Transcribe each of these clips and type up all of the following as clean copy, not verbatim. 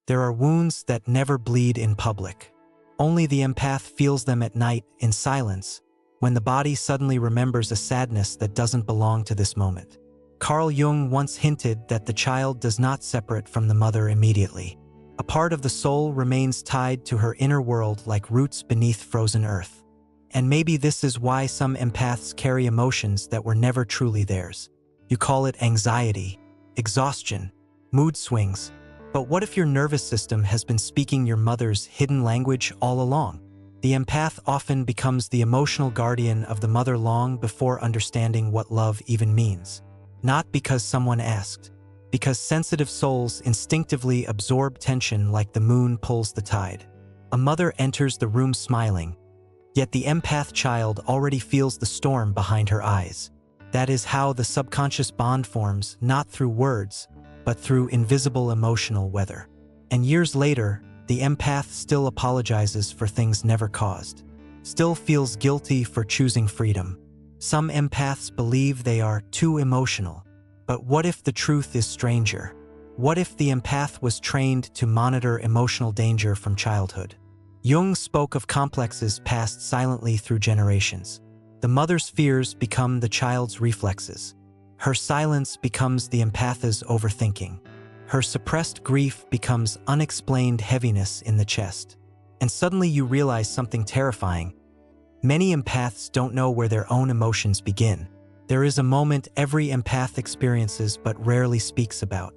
There are wounds that never bleed in public. Only the empath feels them at night in silence, when the body suddenly remembers a sadness that doesn't belong to this moment. Carl Jung once hinted that the child does not separate from the mother immediately. A part of the soul remains tied to her inner world like roots beneath frozen earth. And maybe this is why some empaths carry emotions that were never truly theirs. You call it anxiety, exhaustion, mood swings. But what if your nervous system has been speaking your mother's hidden language all along? The empath often becomes the emotional guardian of the mother long before understanding what love even means. Not because someone asked, because sensitive souls instinctively absorb tension like the moon pulls the tide. A mother enters the room smiling, yet the empath child already feels the storm behind her eyes. That is how the subconscious bond forms, not through words, but through invisible emotional weather. And years later, the empath still apologizes for things never caused, still feels guilty for choosing freedom. Some empaths believe they are too emotional. But what if the truth is stranger? What if the empath was trained to monitor emotional danger from childhood? Jung spoke of complexes passed silently through generations. The mother's fears become the child's reflexes. Her silence becomes the empath's overthinking. Her suppressed grief becomes unexplained heaviness in the chest. And suddenly you realize something terrifying. Many empaths don't know where their own emotions begin. There is a moment every empath experiences but rarely speaks about.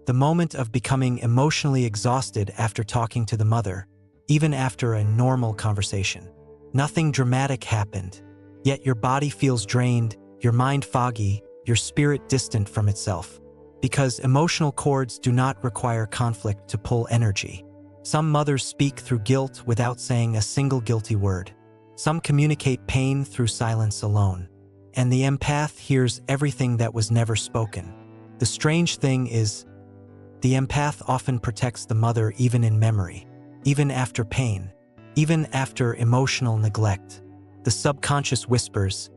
The moment of becoming emotionally exhausted after talking to the mother, even after a normal conversation. Nothing dramatic happened, yet your body feels drained, your mind foggy, your spirit distant from itself. Because emotional cords do not require conflict to pull energy. Some mothers speak through guilt without saying a single guilty word. Some communicate pain through silence alone. And the empath hears everything that was never spoken. The strange thing is, the empath often protects the mother even in memory, even after pain, even after emotional neglect. The subconscious whispers,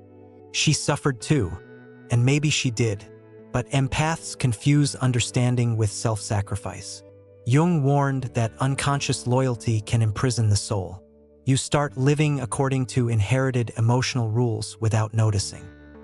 "She suffered too, and maybe she did." But empaths confuse understanding with self-sacrifice. Jung warned that unconscious loyalty can imprison the soul. You start living according to inherited emotional rules without noticing.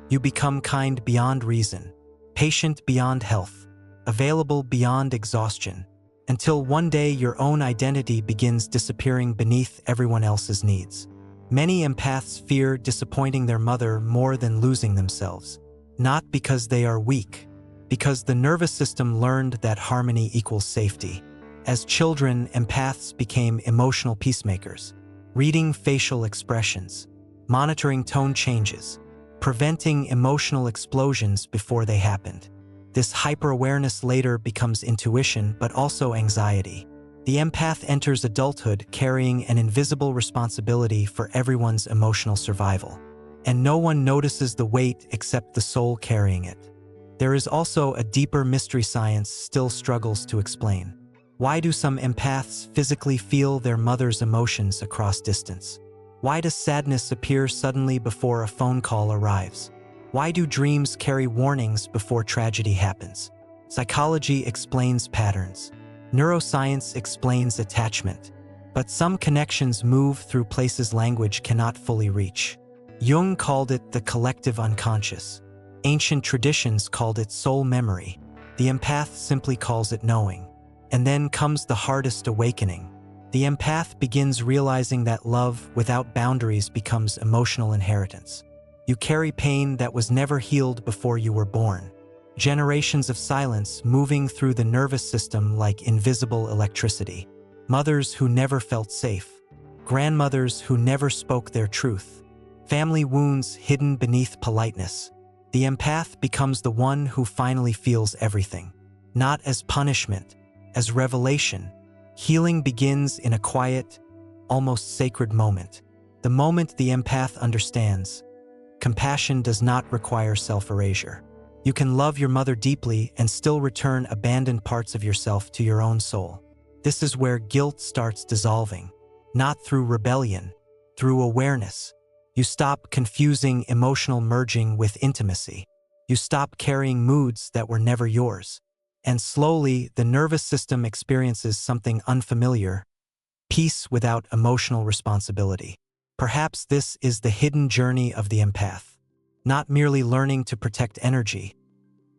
You become kind beyond reason, patient beyond health, available beyond exhaustion, until one day your own identity begins disappearing beneath everyone else's needs. Many empaths fear disappointing their mother more than losing themselves. Not because they are weak, because the nervous system learned that harmony equals safety. As children, empaths became emotional peacemakers, reading facial expressions, monitoring tone changes, preventing emotional explosions before they happened. This hyper-awareness later becomes intuition, but also anxiety. The empath enters adulthood carrying an invisible responsibility for everyone's emotional survival. And no one notices the weight except the soul carrying it. There is also a deeper mystery science still struggles to explain. Why do some empaths physically feel their mother's emotions across distance? Why does sadness appear suddenly before a phone call arrives? Why do dreams carry warnings before tragedy happens? Psychology explains patterns. Neuroscience explains attachment. But some connections move through places language cannot fully reach. Jung called it the collective unconscious. Ancient traditions called it soul memory. The empath simply calls it knowing. And then comes the hardest awakening. The empath begins realizing that love without boundaries becomes emotional inheritance. You carry pain that was never healed before you were born. Generations of silence moving through the nervous system like invisible electricity. Mothers who never felt safe. Grandmothers who never spoke their truth. Family wounds hidden beneath politeness. The empath becomes the one who finally feels everything. Not as punishment, as revelation. Healing begins in a quiet, almost sacred moment. The moment the empath understands, compassion does not require self-erasure. You can love your mother deeply and still return abandoned parts of yourself to your own soul. This is where guilt starts dissolving. Not through rebellion, through awareness. You stop confusing emotional merging with intimacy. You stop carrying moods that were never yours. And slowly, the nervous system experiences something unfamiliar: peace without emotional responsibility. Perhaps this is the hidden journey of the empath. Not merely learning to protect energy,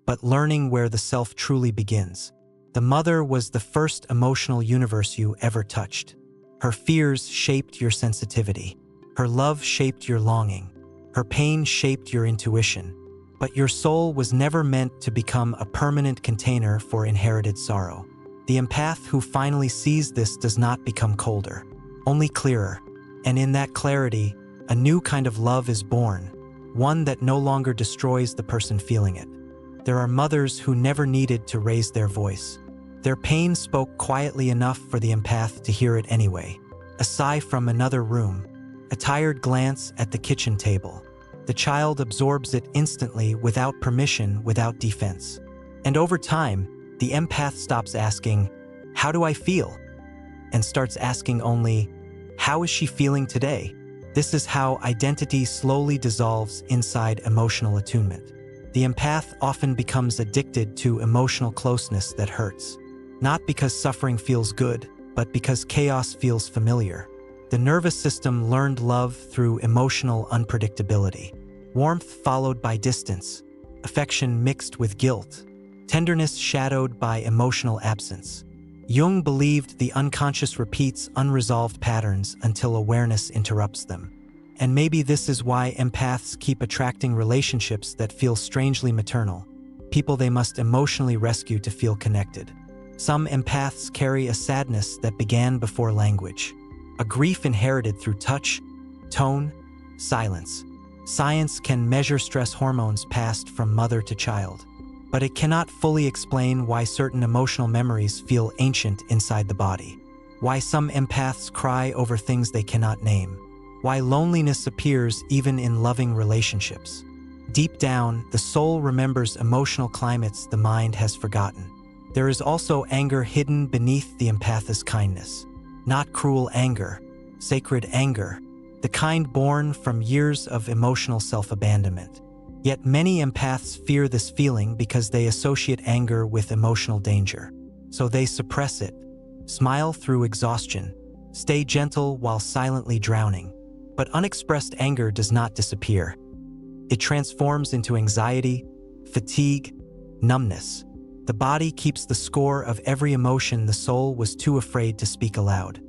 but learning where the self truly begins. The mother was the first emotional universe you ever touched. Her fears shaped your sensitivity. Her love shaped your longing. Her pain shaped your intuition. But your soul was never meant to become a permanent container for inherited sorrow. The empath who finally sees this does not become colder, only clearer. And in that clarity, a new kind of love is born, one that no longer destroys the person feeling it. There are mothers who never needed to raise their voice. Their pain spoke quietly enough for the empath to hear it anyway. A sigh from another room, a tired glance at the kitchen table. The child absorbs it instantly, without permission, without defense. And over time, the empath stops asking, "How do I feel?" and starts asking only, "How is she feeling today?" This is how identity slowly dissolves inside emotional attunement. The empath often becomes addicted to emotional closeness that hurts. Not because suffering feels good, but because chaos feels familiar. The nervous system learned love through emotional unpredictability. Warmth followed by distance, affection mixed with guilt, tenderness shadowed by emotional absence. Jung believed the unconscious repeats unresolved patterns until awareness interrupts them. And maybe this is why empaths keep attracting relationships that feel strangely maternal, people they must emotionally rescue to feel connected. Some empaths carry a sadness that began before language, a grief inherited through touch, tone, silence. Science can measure stress hormones passed from mother to child, but it cannot fully explain why certain emotional memories feel ancient inside the body, why some empaths cry over things they cannot name, why loneliness appears even in loving relationships. Deep down, the soul remembers emotional climates the mind has forgotten. There is also anger hidden beneath the empath's kindness. Not cruel anger, sacred anger, the kind born from years of emotional self-abandonment. Yet many empaths fear this feeling because they associate anger with emotional danger. So they suppress it, smile through exhaustion, stay gentle while silently drowning. But unexpressed anger does not disappear. It transforms into anxiety, fatigue, numbness. The body keeps the score of every emotion the soul was too afraid to speak aloud.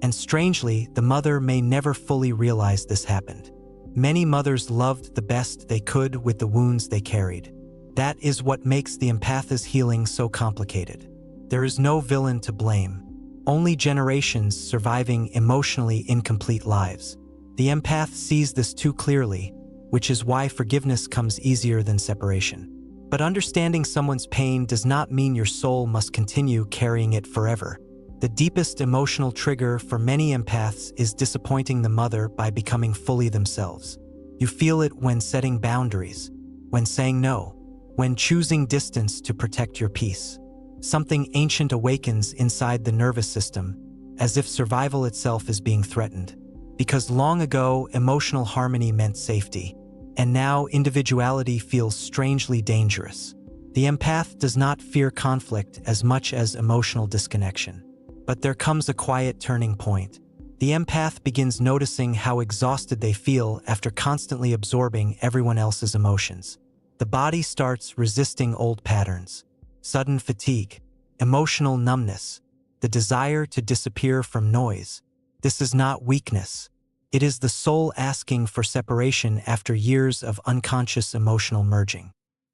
And strangely, the mother may never fully realize this happened. Many mothers loved the best they could with the wounds they carried. That is what makes the empath's healing so complicated. There is no villain to blame, only generations surviving emotionally incomplete lives. The empath sees this too clearly, which is why forgiveness comes easier than separation. But understanding someone's pain does not mean your soul must continue carrying it forever. The deepest emotional trigger for many empaths is disappointing the mother by becoming fully themselves. You feel it when setting boundaries, when saying no, when choosing distance to protect your peace. Something ancient awakens inside the nervous system, as if survival itself is being threatened. Because long ago, emotional harmony meant safety, and now individuality feels strangely dangerous. The empath does not fear conflict as much as emotional disconnection. But there comes a quiet turning point. The empath begins noticing how exhausted they feel after constantly absorbing everyone else's emotions. The body starts resisting old patterns, sudden fatigue, emotional numbness, the desire to disappear from noise. This is not weakness. It is the soul asking for separation after years of unconscious emotional merging.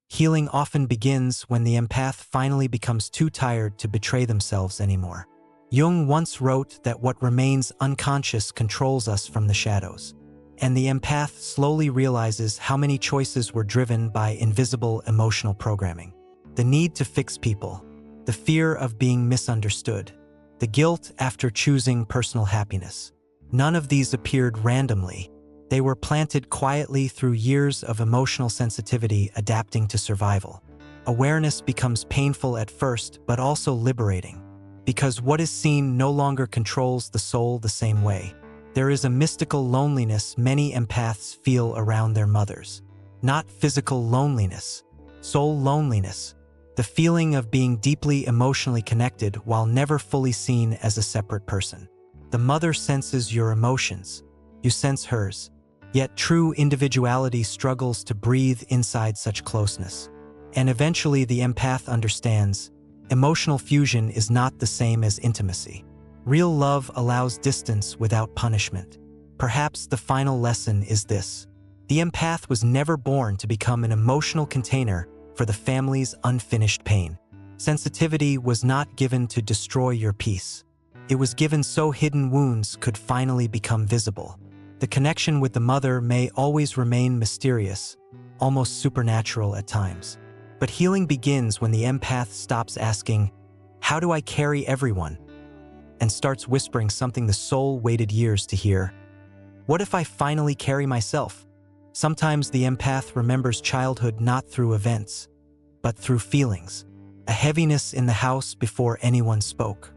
Healing often begins when the empath finally becomes too tired to betray themselves anymore. Jung once wrote that what remains unconscious controls us from the shadows. And the empath slowly realizes how many choices were driven by invisible emotional programming. The need to fix people, the fear of being misunderstood, the guilt after choosing personal happiness. None of these appeared randomly. They were planted quietly through years of emotional sensitivity adapting to survival. Awareness becomes painful at first, but also liberating. Because what is seen no longer controls the soul the same way. There is a mystical loneliness many empaths feel around their mothers. Not physical loneliness, soul loneliness. the feeling of being deeply emotionally connected while never fully seen as a separate person. The mother senses your emotions. You sense hers. Yet true individuality struggles to breathe inside such closeness. And eventually the empath understands, emotional fusion is not the same as intimacy. Real love allows distance without punishment. Perhaps the final lesson is this. The empath was never born to become an emotional container for the family's unfinished pain. Sensitivity was not given to destroy your peace. It was given so hidden wounds could finally become visible. The connection with the mother may always remain mysterious, almost supernatural at times. But healing begins when the empath stops asking, "How do I carry everyone?" and starts whispering something the soul waited years to hear. "What if I finally carry myself?" Sometimes the empath remembers childhood not through events, but through feelings. A heaviness in the house before anyone spoke.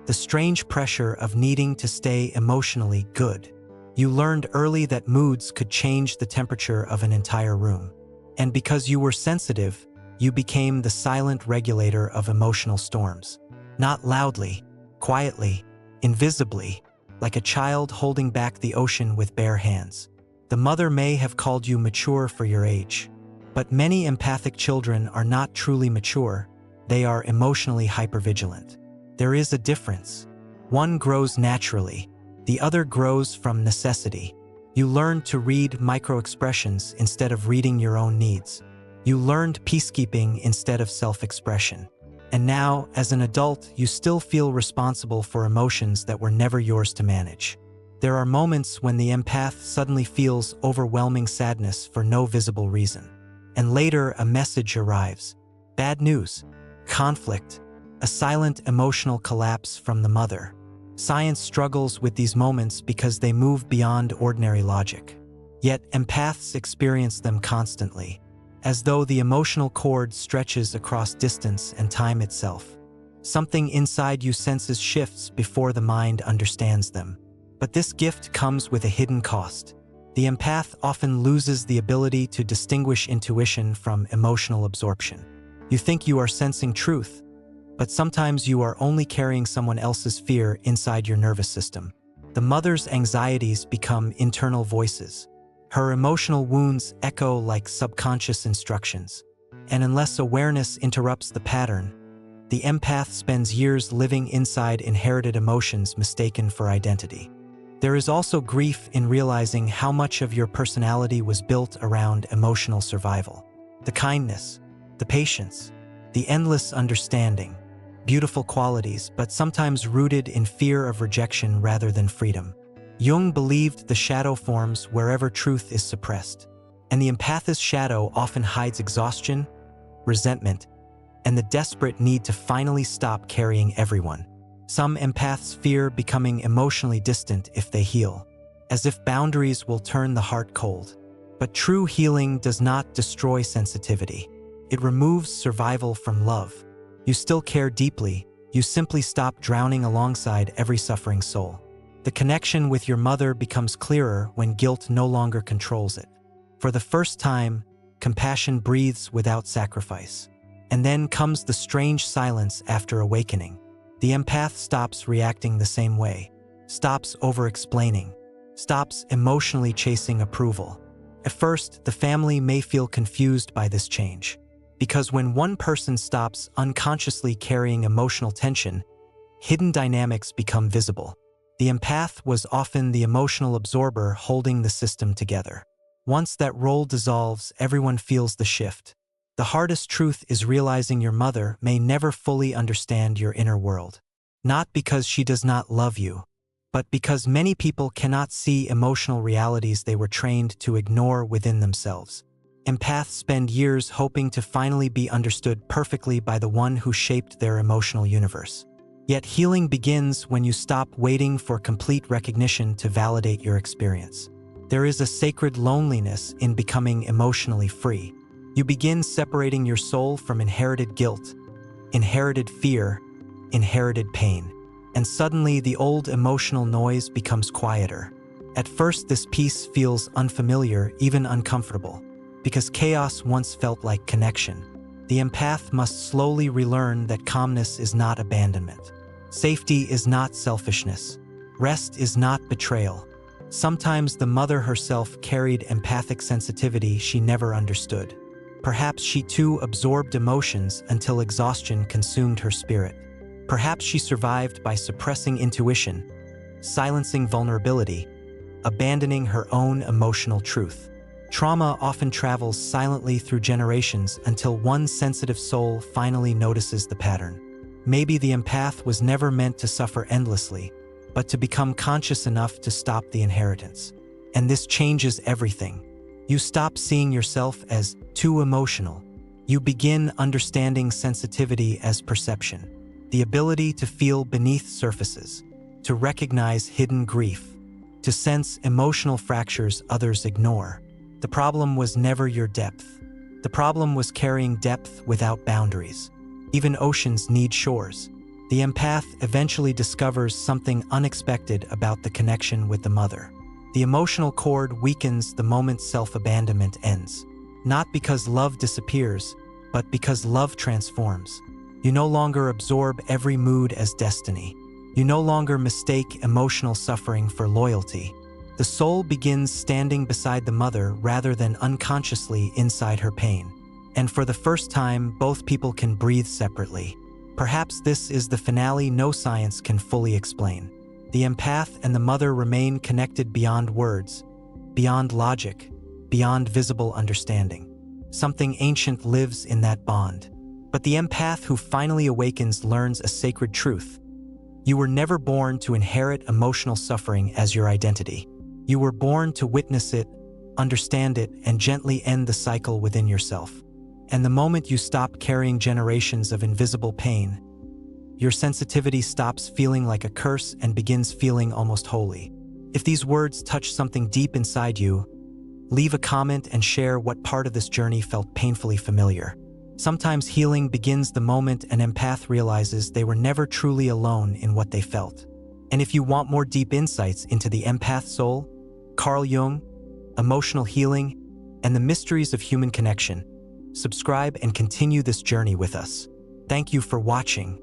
The strange pressure of needing to stay emotionally good. You learned early that moods could change the temperature of an entire room. And because you were sensitive, you became the silent regulator of emotional storms. Not loudly, quietly, invisibly, like a child holding back the ocean with bare hands. The mother may have called you mature for your age, but many empathic children are not truly mature. They are emotionally hypervigilant. There is a difference. One grows naturally, the other grows from necessity. You learned to read micro-expressions instead of reading your own needs. You learned peacekeeping instead of self-expression. And now, as an adult, you still feel responsible for emotions that were never yours to manage. There are moments when the empath suddenly feels overwhelming sadness for no visible reason. And later, a message arrives. Bad news, conflict, a silent emotional collapse from the mother. Science struggles with these moments because they move beyond ordinary logic. Yet empaths experience them constantly, as though the emotional cord stretches across distance and time itself. Something inside you senses shifts before the mind understands them. But this gift comes with a hidden cost. The empath often loses the ability to distinguish intuition from emotional absorption. You think you are sensing truth, but sometimes you are only carrying someone else's fear inside your nervous system. The mother's anxieties become internal voices. Her emotional wounds echo like subconscious instructions. And unless awareness interrupts the pattern, the empath spends years living inside inherited emotions mistaken for identity. There is also grief in realizing how much of your personality was built around emotional survival. The kindness, the patience, the endless understanding, beautiful qualities, but sometimes rooted in fear of rejection rather than freedom. Jung believed the shadow forms wherever truth is suppressed, and the empath's shadow often hides exhaustion, resentment, and the desperate need to finally stop carrying everyone. Some empaths fear becoming emotionally distant if they heal, as if boundaries will turn the heart cold. But true healing does not destroy sensitivity. It removes survival from love. You still care deeply, you simply stop drowning alongside every suffering soul. The connection with your mother becomes clearer when guilt no longer controls it. For the first time, compassion breathes without sacrifice. And then comes the strange silence after awakening. The empath stops reacting the same way, stops over-explaining, stops emotionally chasing approval. At first, the family may feel confused by this change, because when one person stops unconsciously carrying emotional tension, hidden dynamics become visible. The empath was often the emotional absorber holding the system together. Once that role dissolves, everyone feels the shift. The hardest truth is realizing your mother may never fully understand your inner world. Not because she does not love you, but because many people cannot see emotional realities they were trained to ignore within themselves. Empaths spend years hoping to finally be understood perfectly by the one who shaped their emotional universe. Yet healing begins when you stop waiting for complete recognition to validate your experience. There is a sacred loneliness in becoming emotionally free. You begin separating your soul from inherited guilt, inherited fear, inherited pain. And suddenly the old emotional noise becomes quieter. At first, this peace feels unfamiliar, even uncomfortable, because chaos once felt like connection. The empath must slowly relearn that calmness is not abandonment. Safety is not selfishness. Rest is not betrayal. Sometimes the mother herself carried empathic sensitivity she never understood. Perhaps she too absorbed emotions until exhaustion consumed her spirit. Perhaps she survived by suppressing intuition, silencing vulnerability, abandoning her own emotional truth. Trauma often travels silently through generations until one sensitive soul finally notices the pattern. Maybe the empath was never meant to suffer endlessly, but to become conscious enough to stop the inheritance. And this changes everything. You stop seeing yourself as too emotional. You begin understanding sensitivity as perception, the ability to feel beneath surfaces, to recognize hidden grief, to sense emotional fractures others ignore. The problem was never your depth. The problem was carrying depth without boundaries. Even oceans need shores. The empath eventually discovers something unexpected about the connection with the mother. The emotional cord weakens the moment self-abandonment ends. Not because love disappears, but because love transforms. You no longer absorb every mood as destiny. You no longer mistake emotional suffering for loyalty. The soul begins standing beside the mother rather than unconsciously inside her pain. And for the first time, both people can breathe separately. Perhaps this is the finale no science can fully explain. The empath and the mother remain connected beyond words, beyond logic, beyond visible understanding. Something ancient lives in that bond. But the empath who finally awakens learns a sacred truth. You were never born to inherit emotional suffering as your identity. You were born to witness it, understand it, and gently end the cycle within yourself. And the moment you stop carrying generations of invisible pain, your sensitivity stops feeling like a curse and begins feeling almost holy. If these words touch something deep inside you, leave a comment and share what part of this journey felt painfully familiar. Sometimes healing begins the moment an empath realizes they were never truly alone in what they felt. And if you want more deep insights into the empath soul, Carl Jung, emotional healing, and the mysteries of human connection, subscribe and continue this journey with us. Thank you for watching.